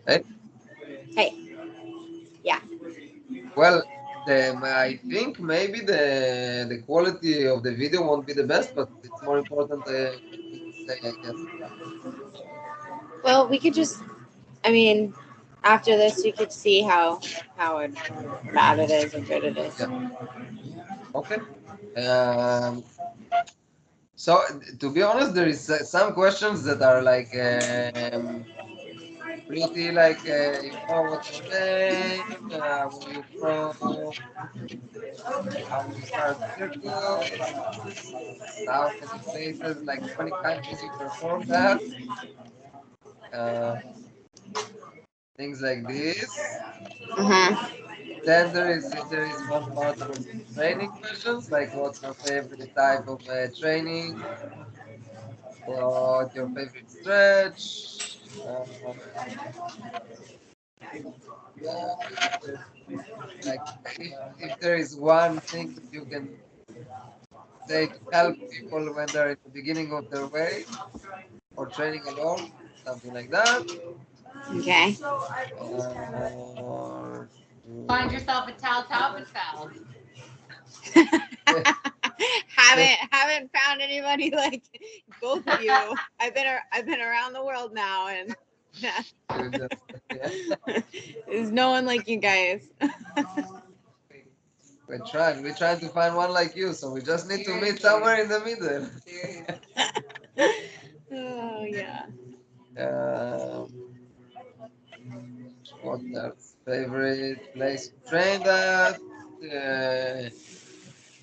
Hey, Hey, yeah. well, I think maybe the quality of the video won't be the best, but it's more important what we can say, I guess. Well, we could just. I mean, after this, you could see how bad it is or good it is. Yeah. Okay. Um, so to be honest, there is some questions that are like pretty like what's your name, where you from, how you start circles, how many places, like how many countries you performed at, uh, things like this. Uh-huh. Then there is one part about training questions, like what's your favorite type of training, what's your favorite stretch, uh, like if there is one thing that you can say to help people when they're at the beginning of their way or training alone, something like that. Okay. Or Find yourself a Tal Talbot fell. haven't found anybody like both of you. I've been around the world now, and you just yeah, there's no one like you guys. we're trying to find one like you, so we just need to meet Seriously. somewhere in the middle. Seriously. Oh yeah. Um, what else? Favorite place you trained at?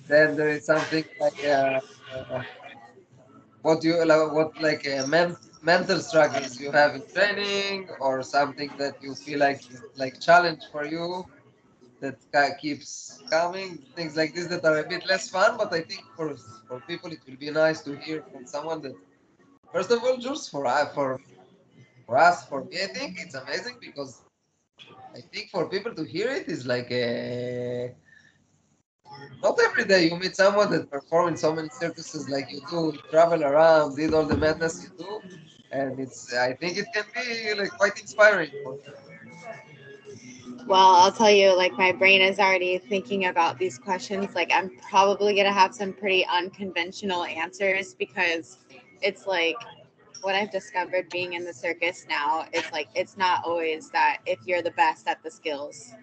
Then there is something like what you like, what like mental struggles you have in training, or something that you feel like is like challenge for you that keeps coming. Things like this that are a bit less fun, but I think for people it will be nice to hear from someone that first of all, just for us, for me, I think it's amazing because I think for people to hear it is like a not every day you meet someone that perform in so many circuses like you do, travel around, did all the madness you do, and it's I think it can be like quite inspiring for Well, I'll tell you, like my brain is already thinking about these questions. Like I'm probably gonna have some pretty unconventional answers because it's like what I've discovered being in the circus now. It's like it's not always that if you're the best at the skills,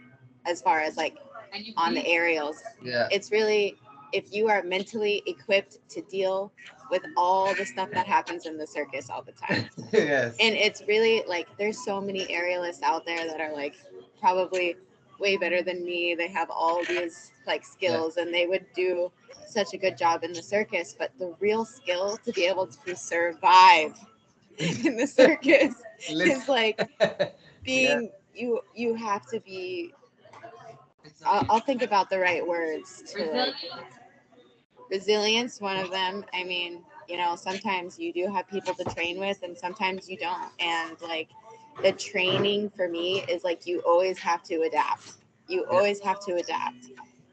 as far as like And you on the beat aerials. yeah, It's really if you are mentally equipped to deal with all the stuff that happens in the circus all the time. yes, And it's really like there's so many aerialists out there that are like probably way better than me. They have all these like yeah, skills and they would do such a good job in the circus, but the real skill to be able to survive in the circus is listen, like yeah, being you have to be I'll think about the right words to like resilient. resilience one of them. I mean, sometimes you do have people to train with and sometimes you don't, and like the training for me is like you always have to adapt, you yeah, always have to adapt.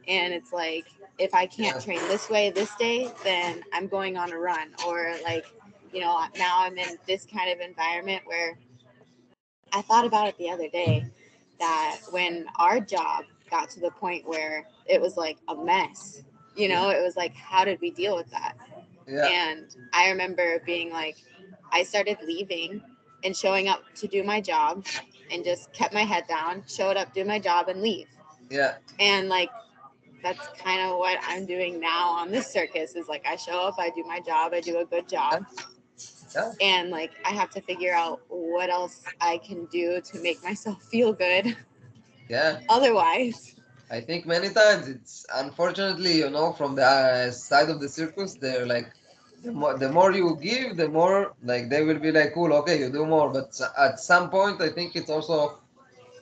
And it's like if I can't yeah, train this way this day, then I'm going on a run, or like now I'm in this kind of environment where I thought about it the other day that when our job got to the point where it was like a mess, it was like, how did we deal with that? yeah, And I remember being like, I started leaving and showing up to do my job and just kept my head down, showed up, do my job, and leave. yeah, And like, that's kind of what I'm doing now on this circus is like, I show up, I do my job, I do a good yeah, job, yeah. and like I have to figure out what else I can do to make myself feel good Yeah. otherwise. I think many times it's unfortunately, from the side of the circus, they're like the more you give, the more like they will be like, cool, okay, you do more. But at some point, I think it's also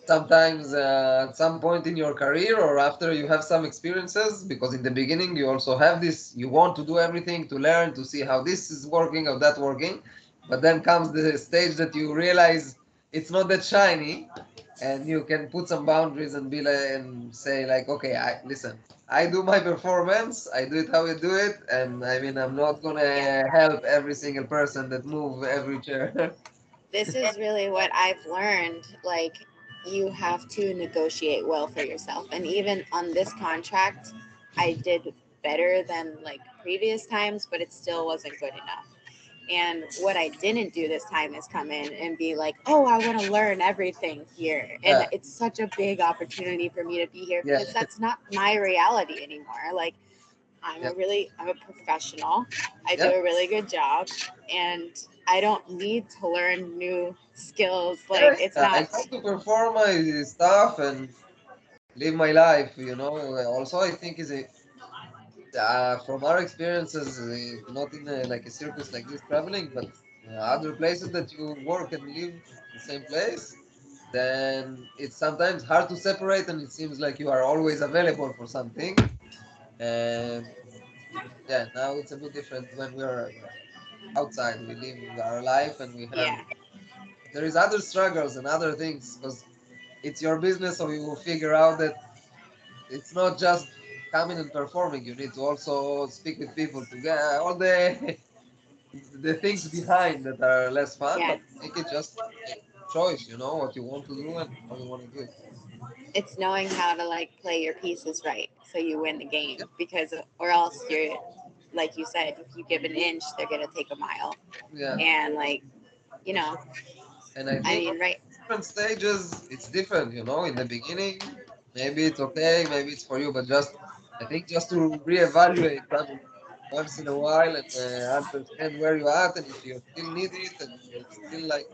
sometimes at some point in your career or after you have some experiences, because in the beginning you also have this, you want to do everything to learn, to see how this is working, how that working. But then comes the stage that you realize it's not that shiny, and you can put some boundaries and be like and say like, okay, I listen. I do my performance. I do it how I do it, and I mean, I'm not Yeah. gonna help every single person that move every chair. This is really what I've learned. Like, you have to negotiate well for yourself. And even on this contract, I did better than like previous times, but it still wasn't good enough. And what I didn't do this time is come in and be like, oh, I want to learn everything here. And Yeah, it's such a big opportunity for me to be here yeah, because that's not my reality anymore. Like, yeah, I'm a professional. I do yeah. a really good job and I don't need to learn new skills. Like, Yeah, it's I not, have to perform my stuff and live my life. Also, I think is a from our experiences, not in like a circus like this traveling, but other places that you work and live the same place, then it's sometimes hard to separate, and it seems like you are always available for something. And yeah, now it's a bit different when we're outside. We live our life, and we have yeah, there is other struggles and other things because it's your business, so you will figure out that it's not just coming and performing. You need to also speak with people to get all the the things behind that are less fun, yeah. but make it just a choice, what you want to do and how you want to do it. It's knowing how to like play your pieces right so you win the Yeah, game because, or else you're, like you said, if you give an inch, they're going to take a mile. yeah. And like, you know, And I I think on mean, right. different stages, it's different, in the beginning, maybe it's okay, maybe it's for you, but I think just to reevaluate coming once in a while and understand where you're at and if you still need it and you're still like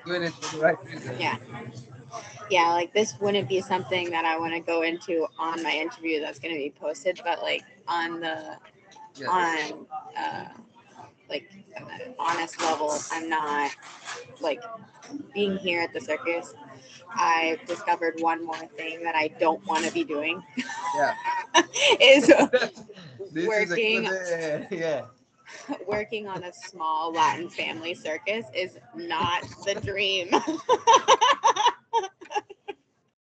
doing it for the right reason. Yeah. Yeah, like this wouldn't be something that I want to go into on my interview that's going to be posted, but like on the Yeah, on uh like an honest level, I'm not like being here at the circus. I've discovered one more thing that I don't want to be doing yeah. is This is a good, working yeah. working on a small Latin family circus is not the dream.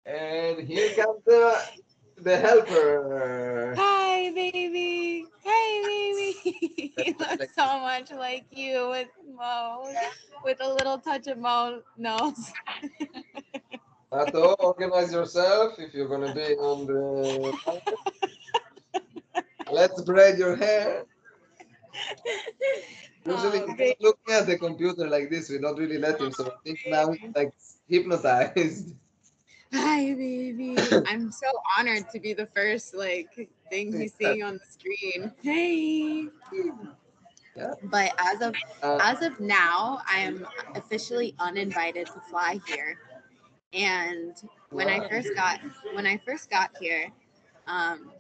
And here comes the helper. Hi, baby. Hi, baby. Let's He put it looks like this. so much like you with a little touch of Mo nose. Mato, organize yourself if you're gonna be on the. Let's braid your hair. Usually Oh, he's baby. just looking at the computer like this. We don't really let him, so I think now he's like hypnotized. Hi, baby. I'm so honored to be the first like thing he's seeing on the screen. Hey. Yeah. But Uh, as of now, I am officially uninvited to fly here. And when I wow. first got when I first got here, um,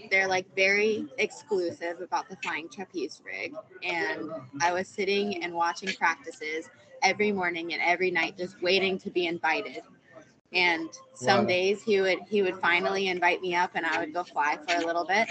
they're like very exclusive about the flying trapeze rig. And I was sitting and watching practices every morning and every night, just waiting to be invited. And some Wow. days he would finally invite me up and I would go fly for a little bit.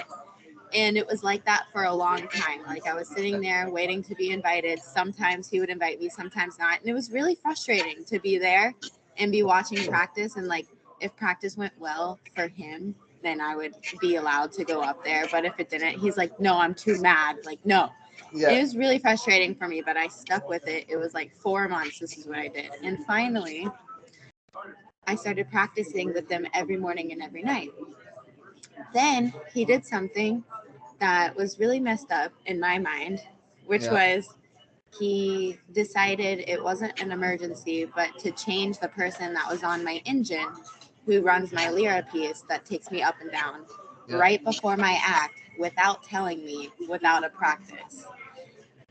And it was like that for a long time. Like I was sitting there waiting to be invited. Sometimes he would invite me, sometimes not. And it was really frustrating to be there and be watching practice. And like if practice went well for him, then I would be allowed to go up there. But if it didn't, he's like, no, I'm too mad. Like, no. And Yeah. it was really frustrating for me, but I stuck with it. It was like 4 months. This is what I did. And finally, I started practicing with them every morning and every night. Then he did something that was really messed up in my mind, which Yeah. was he decided it wasn't an emergency, but to change the person that was on my engine who runs my Lyra piece that takes me up and down Yeah. right before my act without telling me, without a practice.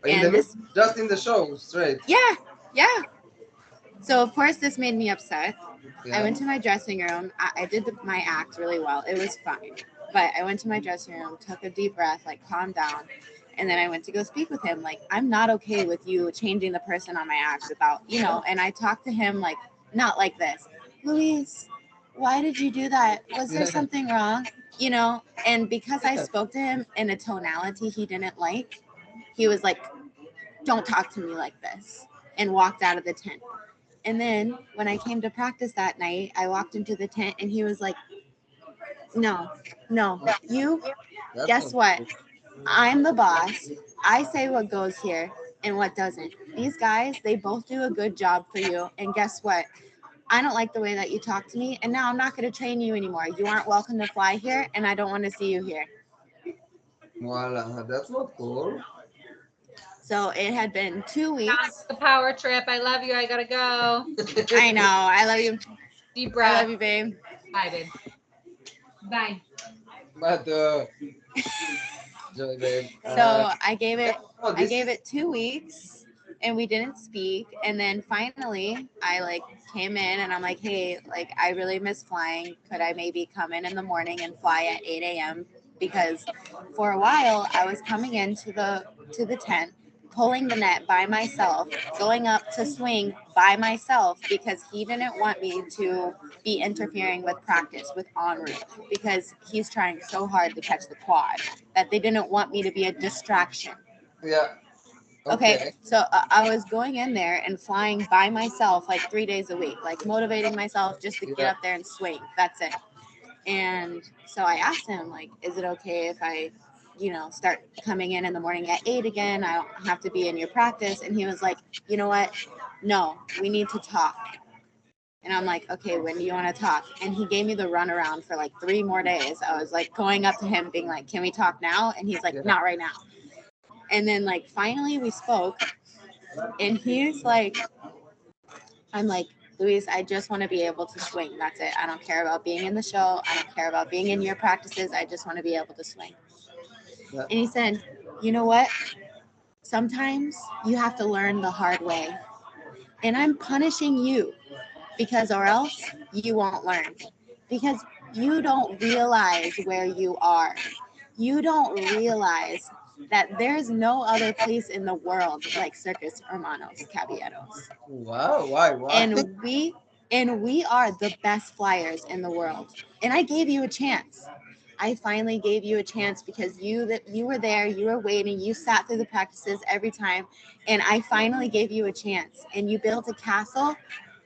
In the And mid, this, just in the show, straight. yeah, yeah. So, of course, this made me upset. I Yeah. went to my dressing room. I did my act really well. It was fine. But I went to my dressing room, took a deep breath, like calmed down. And then I went to go speak with him. Like, I'm not okay with you changing the person on my act without, and I talked to him like, not like this. Luis, why did you do that? Was there Yeah. something wrong? And because I spoke to him in a tonality he didn't like, he was like, don't talk to me like this, and walked out of the tent. And then when I came to practice that night, I walked into the tent and he was like, no, no, you, That's guess not what? good. I'm the boss. I say what goes here and what doesn't. These guys, they both do a good job for you. And guess what? I don't like the way that you talk to me. And now I'm not going to train you anymore. You aren't welcome to fly here. And I don't want to see you here. Voila, that's not cool. So it had been 2 Time weeks. for the power trip. I love you. I gotta go. I know. I love you. Deep I breath. love you, babe. Bye, babe. Bye. But Joy, babe. So I gave Yeah, it no, I this gave is it 2 weeks and we didn't speak. And then finally I like came in and I'm like, hey, like I really miss flying. Could I maybe come in the morning and fly at 8 a.m.? Because for a while I was coming into the tent, pulling the net by myself, going up to swing by myself because he didn't want me to be interfering with practice with en route because he's trying so hard to catch the quad that they didn't want me to be a distraction. yeah. Okay, Okay. so I was going in there and flying by myself like 3 days a week, like motivating myself just to get Yeah. up there and swing. That's it. And so I asked him, like, is it okay if I, start coming in the morning at 8 again? I don't have to be in your practice. And he was like, you know what? No, we need to talk. And I'm like, okay, when do you want to talk? And he gave me the runaround for like 3 more days. I was like going up to him, being like, can we talk now? And he's like, Yeah. not right now. And then like finally we spoke, and he's like, I'm like, Luis, I just want to be able to swing. That's it. I don't care about being in the show. I don't care about being in your practices. I just want to be able to swing. Yeah. And he said, you know what? Sometimes you have to learn the hard way. And I'm punishing you because, or else you won't learn. Because you don't realize where you are. You don't realize that there's no other place in the world like Circus Hermanos Caballeros. Wow. Why? And we are the best flyers in the world. And I gave you a chance. I finally gave you a chance because you were there, you were waiting, you sat through the practices every time, and I finally gave you a chance. And you built a castle,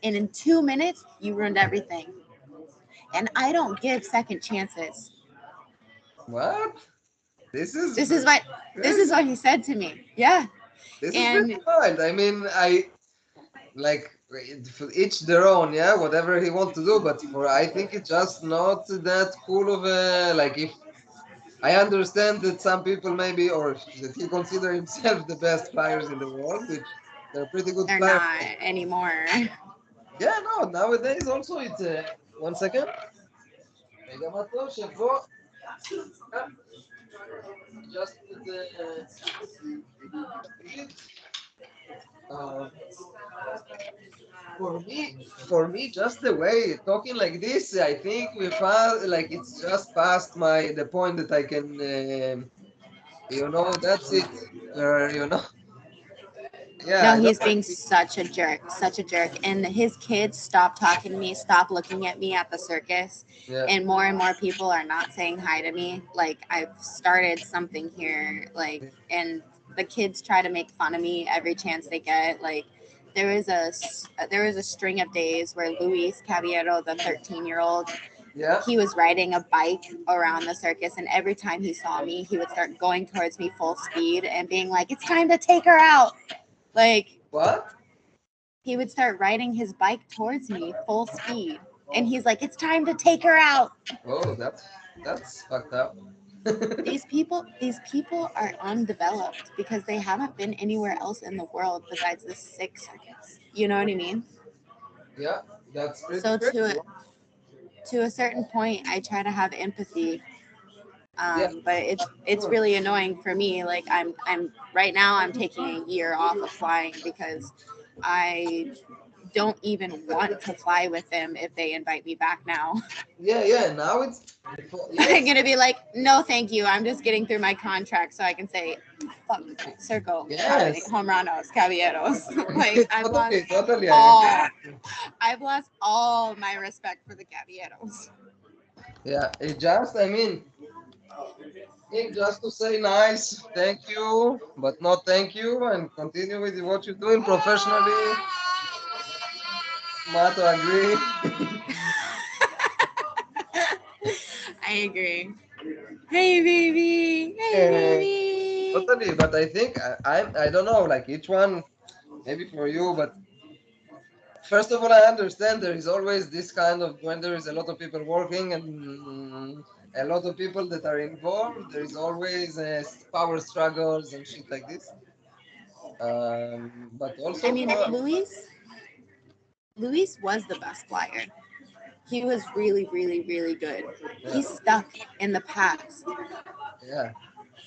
and in 2 minutes you ruined everything. And I don't give second chances. What? This is This is what this is crazy. what he said to me. Yeah. This is pretty And wild. I mean, I like for each their own, yeah. Whatever he wants to do, but for I think it's just not that cool of a like. If I understand that some people maybe or that he consider himself the best flyers in the world, which they're pretty good they're flyers. not anymore. Yeah, no. Nowadays also it's 1 second. רגע מה טוב שבו just the uh, for me just the way talking like this I think we found like it's just past my the point that I can that's it yeah No, I don't he's being such a jerk, such a jerk. And his kids stopped talking to me, stopped looking at me at the circus. yeah And more people are not saying hi to me. Like I've started something here, like, and the kids try to make fun of me every chance they get. Like there was a string of days where Luis Caballero, the 13-year-old, yeah he was riding a bike around the circus, and every time he saw me, he would start going towards me full speed and being like, "It's time to take her out." Like what he would start riding his bike towards me full speed, and he's like, it's time to take her out. oh that's fucked up These people are undeveloped because they haven't been anywhere else in the world besides the six circuits, you know what I mean? yeah that's pretty So crazy to a certain point I try to have empathy, yeah but it's sure really annoying for me. Like I'm right now I'm taking a year off of flying because I don't even want to fly with them if they invite me back now. yeah now it's I'm yes gonna be like, no, thank you. I'm just getting through my contract so I can say, fuck Circo, yes Homranos, Caballeros. Like totally I all, agree. I've lost all my respect for the Caballeros. Yeah, it just, I mean, think just to say nice, thank you, but not thank you, and continue with what you're doing professionally. Mato agree. I agree. Hey, baby. Hey, Eh, baby. Totally, but I think I don't know, like each one, maybe for you, but first of all, I understand there is always this kind of when there is a lot of people working and a lot of people that are involved, there is always power struggles and shit like this. But I also mean, for Luis was the best flyer. He was really, really, really good. yeah, He's stuck in the past. yeah,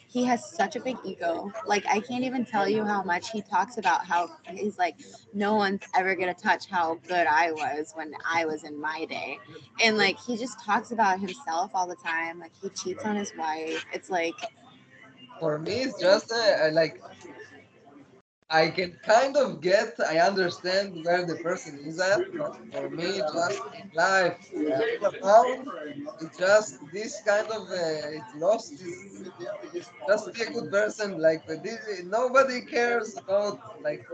He has such a big ego. Like, I can't even tell you how much he talks about how he's like, no one's ever gonna touch how good I was when I was in my day. And like, he just talks about himself all the time. Like, he cheats on his wife. It's like, for me it's just like I can kind of get, I understand where the person is at, but for me, just in life, all around, it's just this kind of, it's lost. Is just be a good person. Like nobody cares about like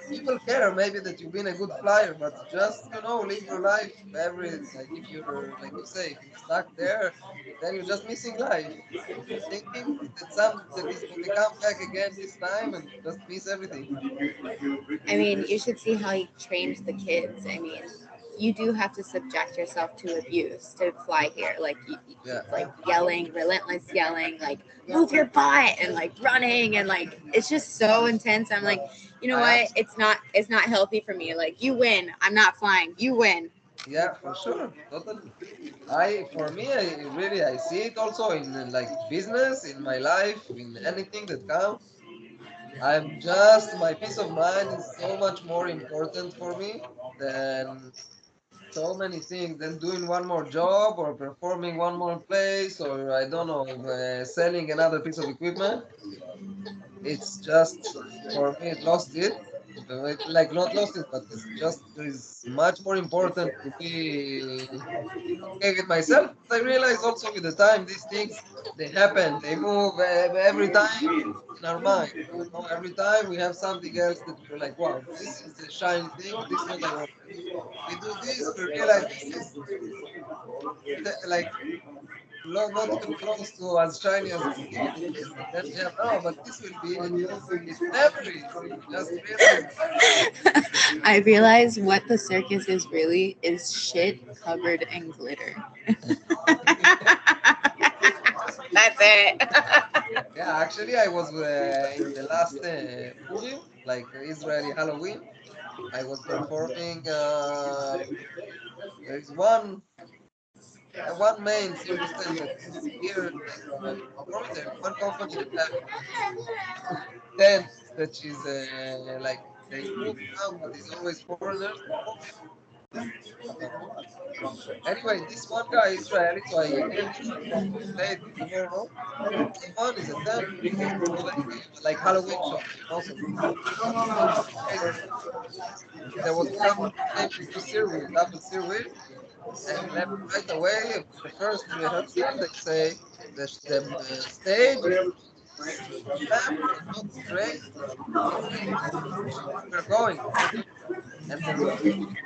people care maybe that you've been a good flyer, but just live your life. Every like if you're like you say, if you're stuck there, then you're just missing life. Thinking that that is going to come back again this time and just miss everything. I mean, you should see how he trains the kids. I mean, you do have to subject yourself to abuse to fly here. Like, Yeah. like yelling, relentless yelling, like move your butt, and like running, and like it's just so intense. I'm like, you know I what? It's not healthy for me. Like, you win. I'm not flying. You win. Yeah, for sure, totally. For me, I see it also in like business, in my life, in anything that counts. I'm just my peace of mind is so much more important for me than so many things. Than doing one more job or performing one more place or I don't know, selling another piece of equipment. It's just for me, it lost it. Like not lost it, but it's just there is much more important to be okay with myself. I realize also with the time these things they happen, they move every time in our mind. Every time we have something else that we're like, wow, this is a shiny thing. This is what I want. We do this, we realize this is like not even close to as shiny as we think it is. And then we have, oh, but this will be, and it never is. You just realize, I realize what the circus is really is shit covered in glitter. That's it. yeah, actually, I was in the last Purim, like Israeli Halloween. I was performing. There is one main circus tent that is here. Like I'm performing. There's one company that have tents that is like they move around, but it's always foreigners performing. Uh, anyway, this one guy Israeli, so I came to play tomorrow. The one is a tent. So they give like Halloween shows. So there was one came to do Sirwheel, double Sirwheel, and left right away. The first rehearsal, they say the stage is flat and not straight. We're going, and they're moving.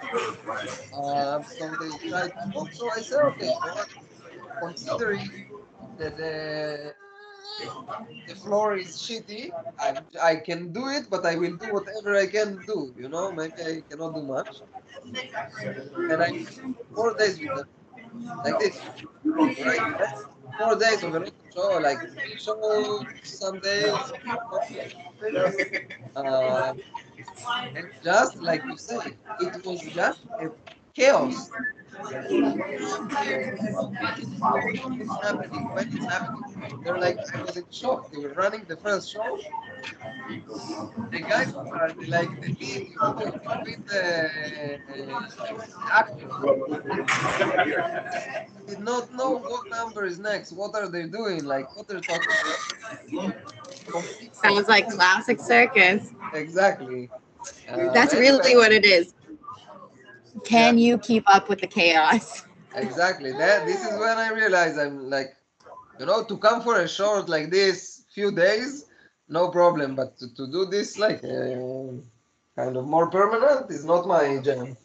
So they tried to move. So I said, okay, you know what? Considering that the floor is shitty, I can do it, but I will do whatever I can do. Maybe I cannot do much. And I 4 days with them, like this, right? 4 days of a lot of show, like three shows, some days, um, and just like you say, it was just a chaos. What's happening? When it's happening? They're like, I was in shock. They were running the first show. The guys who are like the lead between the actors did not know what number is next. What are they doing? Like what they're talking about. Sounds like classic circus. Exactly. That's really Anyway, what it is. yeah, Can you keep up with the chaos? exactly. This is when I realized I'm like, to come for a short like this, few days, no problem. But to do this like kind of more permanent is not my jam.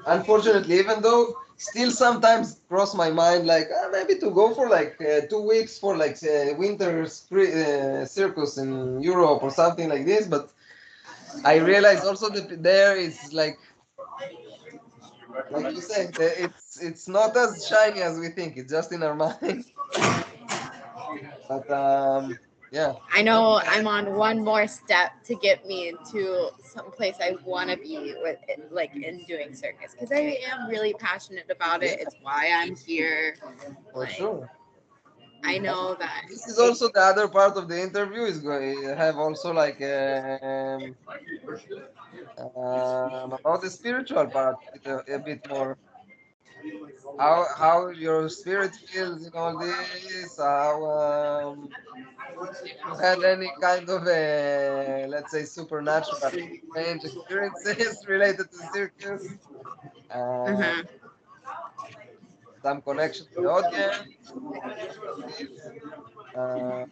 unfortunately, even though still sometimes cross my mind like maybe to go for like 2 weeks for like winter circus in Europe or something like this, but I realize also that there is like you say, it's not as shiny as we think. It's just in our mind. But yeah, I know I'm on one more step to get me into some place I want to be with, like in doing circus, because I am really passionate about yeah, it. It's why I'm here. for Like, sure. I know that This is it, also the other part of the interview is going to have also like about the spiritual part a bit more. How your spirit feels in all this? How if you had any kind of a let's say supernatural strange experiences related to circus, uh, mhm, some connection to the audience. Uh,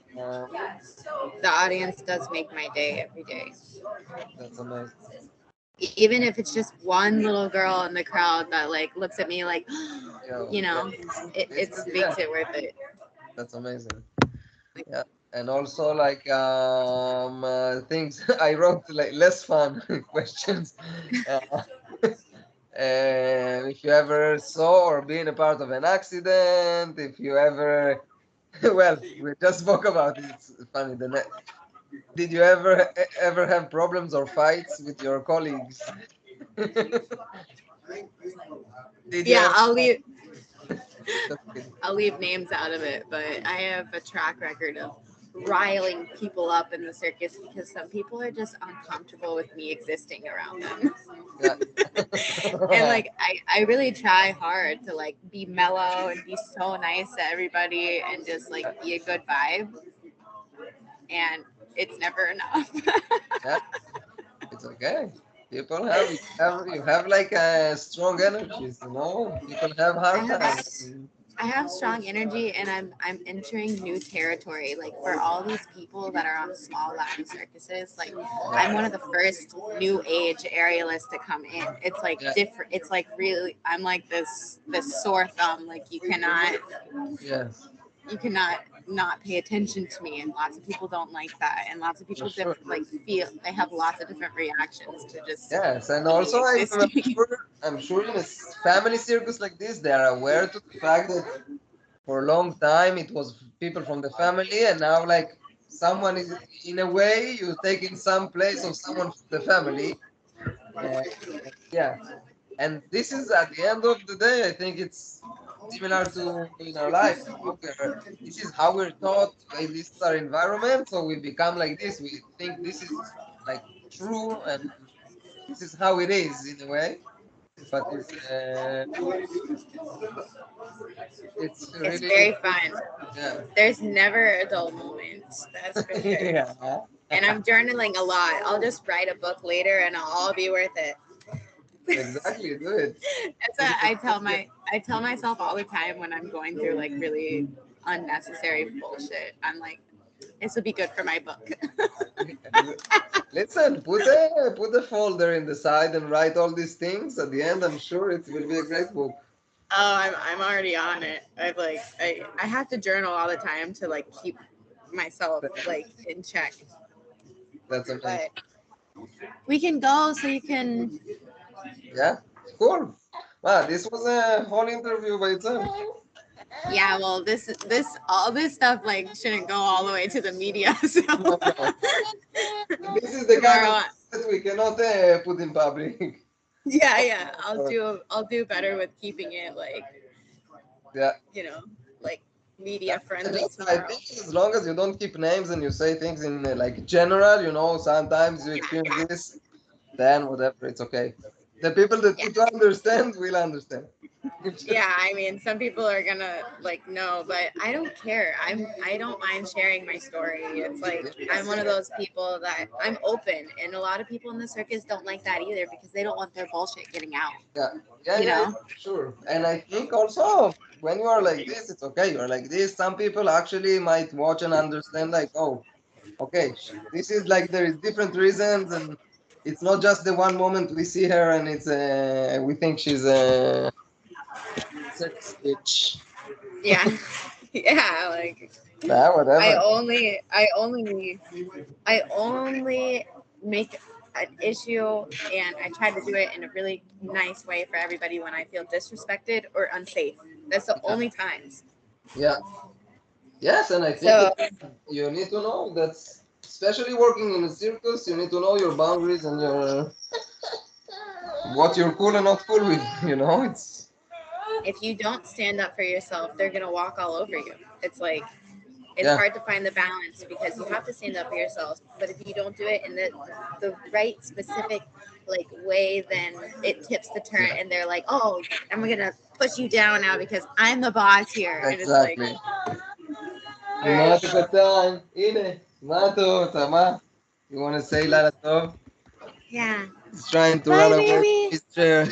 the audience does make my day every day. that's amazing. Even if it's just one little girl in the crowd that like looks at me like, Yeah, you yeah. know, it Yeah, makes it worth it. that's amazing. Yeah, and also like things I wrote like less fun questions. Uh, if you ever saw or been a part of an accident, if you ever, well, we just spoke about it. It's funny. Did you ever have problems or fights with your colleagues? Did you Yeah, ever? Just kidding. I'll leave names out of it, but I have a track record of riling people up in the circus because some people are just uncomfortable with me existing around them. Yeah. And like I really try hard to like be mellow and be so nice to everybody and just like be a good vibe, and it's never enough. Yeah, it's okay. People you have like strong energies, you know. People have I hard have times. I have strong energy, and I'm entering new territory. Like for all these people that are on small Latin circuses, like Yeah, I'm one of the first new age aerialists to come in. It's like yeah, different. It's like really, I'm like this sore thumb. Like yes, you cannot not pay attention to me, and lots of people don't like that, and lots of for people sure. like feel they have lots of different reactions to just Yes, and me also existing. I'm sure in a family circus like this, they are aware to the fact that for a long time it was people from the family, and now like someone is in a way you take in some place of someone from the family. Uh, yeah, and this is at the end of the day, I think it's similar to in our life. You know, this is how we're taught. This is our environment, so we become like this. We think this is like true, and this is how it is in a way. But it's It's really very fun. yeah There's never a dull moment, that's for sure. yeah And I'm journaling a lot. I'll just write a book later and it'll all be worth it. exactly do it. That's It what is I tell myself all the time when I'm going through like really unnecessary bullshit. I'm like, this would be good for my book. listen, put a folder in the side and write all these things. At the end, I'm sure it will be a great book. Oh, I'm already on it. I have to journal all the time to like keep myself like in check. That's amazing. But we can go so you can. Yeah, cool. Wow, this was a whole interview by itself. Yeah, well, this all this stuff like shouldn't go all the way to the media. So No, no. This is the kind of tomorrow, that we cannot put in public. yeah, Or- I'll do better with keeping it like yeah. you know like Yeah, media friendly just I tomorrow. think as long as you don't keep names and you say things in like general, you know, sometimes you experience Yeah, this, then whatever, it's okay. The people that yeah. need to understand will understand. Yeah, I mean, some people are gonna like no, but I don't care. I don't mind sharing my story. It's like I'm Yes. one of those people that I'm open, and a lot of people in the circus don't like that either because they don't want their bullshit getting out. Yeah, yeah, You yeah, yeah, know? sure. And I think also when you are like this, it's okay. You're like this. Some people actually might watch and understand, like, oh, okay, this is like there is different reasons, and it's not just the one moment we see her and it's we think she's a sex bitch. Yeah. Yeah, like Nah, I whatever. only I only I only make an issue and I try to do it in a really nice way for everybody when I feel disrespected or unsafe. That's the Yeah, only times. yeah, yes, and I think So you need to know that, especially working in a circus, you need to know your boundaries and your what you're cool and not cool with. You know, it's if you don't stand up for yourself, they're gonna walk all over you. It's like it's yeah, hard to find the balance because you have to stand up for yourself. But if you don't do it in the right specific like way, then it tips the turn yeah, and they're like, oh, I'm gonna push you down now because I'm the boss here. And it's like, exactly. all right, Matu Katan, Ine, Matu, Tama. You want to say Lala Tov? yeah. He's trying to run Bye, away from baby. his chair.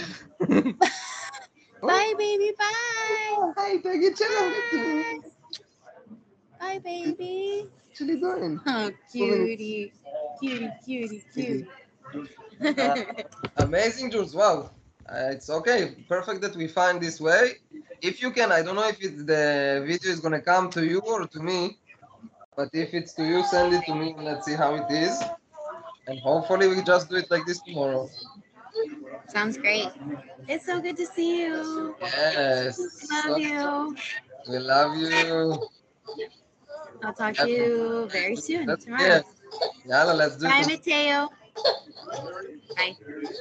Oh, Bye, baby. Bye. hi, Peggy, chill. Bye. What Bye, baby. are you doing? Oh, Moving cutie. Cutie, cutie, it. cutie. Amazing, Jules. Wow. It's okay. Perfect that we find this way. If you can, I don't know if it's the video is gonna come to you or to me, but if it's to you, send it to me and let's see how it is. And hopefully we just do it like this tomorrow. Sounds great. It's so good to see you. Yes. Love So you. we love you. I'll talk to you very soon Yeah. tomorrow. Yalla, let's do it Bye, tomorrow. Mateo. Bye.